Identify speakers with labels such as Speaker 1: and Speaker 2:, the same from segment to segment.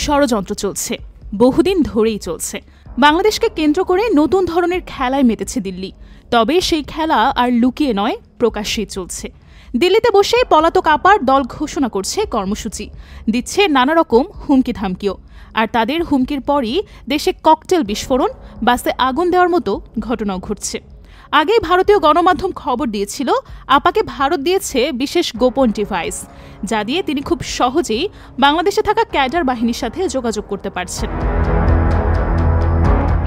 Speaker 1: ষড়যন্ত্র চলছে, বহুদিন ধরেই চলছে। বাংলাদেশকে কেন্দ্র করে নতুন ধরনের খেলায় মেতেছে দিল্লি। তবে সেই খেলা আর লুকিয়ে নয়, প্রকাশ্যেই চলছে। দিল্লিতে বসেই পলাতক আপার দল ঘোষণা করছে কর্মসূচি, দিচ্ছে নানা রকম হুমকি ধামকিও। আর তাদের হুমকির পরই দেশে ককটেল বিস্ফোরণ, বাসে আগুন দেওয়ার মতো ঘটনাও ঘটছে। আগেই ভারতীয় গণমাধ্যম খবর দিয়েছিল আপাকে ভারত দিয়েছে বিশেষ গোপন ডিভাইস, যা দিয়ে তিনি খুব সহজেই বাংলাদেশে থাকা ক্যাডার বাহিনীর সাথে যোগাযোগ করতে পারছেন।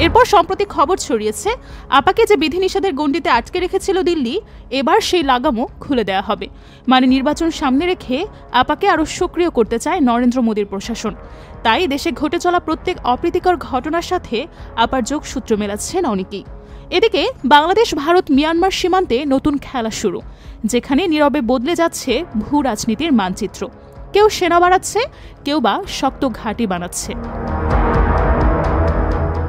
Speaker 1: এরপর সম্প্রতি খবর ছড়িয়েছে আপাকে যে বিধিনিষেধের গণ্ডিতে আটকে রেখেছিল দিল্লি, এবার সেই লাগামও খুলে দেওয়া হবে। মানে নির্বাচন সামনে রেখে আপাকে আরও সক্রিয় করতে চায় নরেন্দ্র মোদীর প্রশাসন। তাই দেশে ঘটে চলা প্রত্যেক অপ্রীতিকর ঘটনার সাথে আপার যোগসূত্র মেলাচ্ছেন অনেকেই। এদিকে বাংলাদেশ ভারত মিয়ানমার সীমান্তে নতুন খেলা শুরু, যেখানে নীরবে বদলে যাচ্ছে ভূ রাজনীতির মানচিত্র। কেউ সেনা বাড়াচ্ছে, কেউ বা শক্ত ঘাঁটি বানাচ্ছে।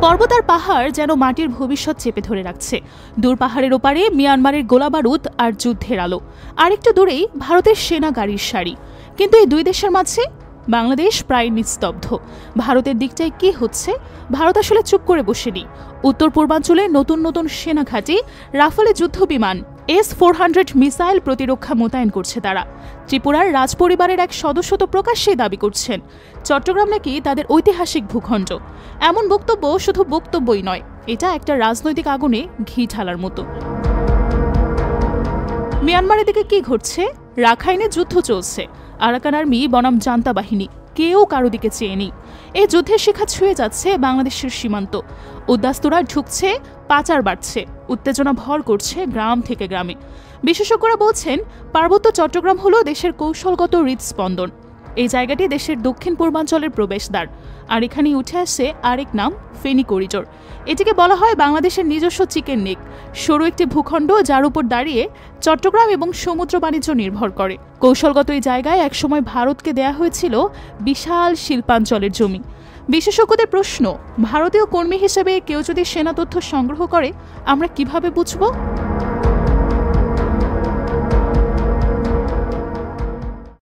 Speaker 1: পর্বত আর পাহাড় যেন মাটির ভবিষ্যৎ চেপে ধরে রাখছে। দূর পাহাড়ের ওপারে মিয়ানমারের গোলাবারুদ আর যুদ্ধের আলো, আরেকটু দূরেই ভারতের সেনা গাড়ির সারি। কিন্তু এই দুই দেশের মাঝে বাংলাদেশ প্রায় নিস্তব্ধ। ভারতের দিকটায় কি হচ্ছে? ভারত আসলে চুপ করে বসেনি। উত্তর পূর্বাঞ্চলে নতুন নতুন সেনা ঘাঁটি, রাফালে যুদ্ধ বিমান, S-400 মিসাইল প্রতিরক্ষা মোতায়েন করছে তারা। ত্রিপুরার রাজপরিবারের এক সদস্য তো প্রকাশ্যেই দাবি করছেন চট্টগ্রাম নাকি তাদের ঐতিহাসিক ভূখণ্ড। এমন বক্তব্য শুধু বক্তব্যই নয়, এটা একটা রাজনৈতিক আগুনে ঘি ঢালার মতো। মিয়ানমারের দিকে কি ঘটছে? রাখাইনে যুদ্ধ চলছে। আরাকান আর্মি বনাম জান্তা বাহিনী, কেউ কারো দিকে চেয়ে নেই। এই যুদ্ধের শিখা ছুঁয়ে যাচ্ছে বাংলাদেশের সীমান্ত। উদ্বাস্তুরা ঢুকছে, পাচার বাড়ছে, উত্তেজনা ভর করছে গ্রাম থেকে গ্রামে। বিশেষজ্ঞরা বলছেন পার্বত্য চট্টগ্রাম হলো দেশের কৌশলগত হৃদস্পন্দন। এই জায়গাটি দেশের দক্ষিণ পূর্বাঞ্চলের প্রবেশদ্বার। আর এখানেই উঠে আসে আরেক নাম, ফেনী করিডোর। এটিকে বলা হয় বাংলাদেশের নিজস্ব চিকেন নেক, সরু একটি ভূখণ্ড যার উপর দাঁড়িয়ে চট্টগ্রাম এবং সমুদ্র বাণিজ্য নির্ভর করে। কৌশলগত এই জায়গায় একসময় ভারতকে দেয়া হয়েছিল বিশাল শিল্পাঞ্চলের জমি। বিশেষজ্ঞদের প্রশ্ন, ভারতীয় কর্মী হিসেবে কেউ যদি সেনা তথ্য সংগ্রহ করে, আমরা কিভাবে বুঝব?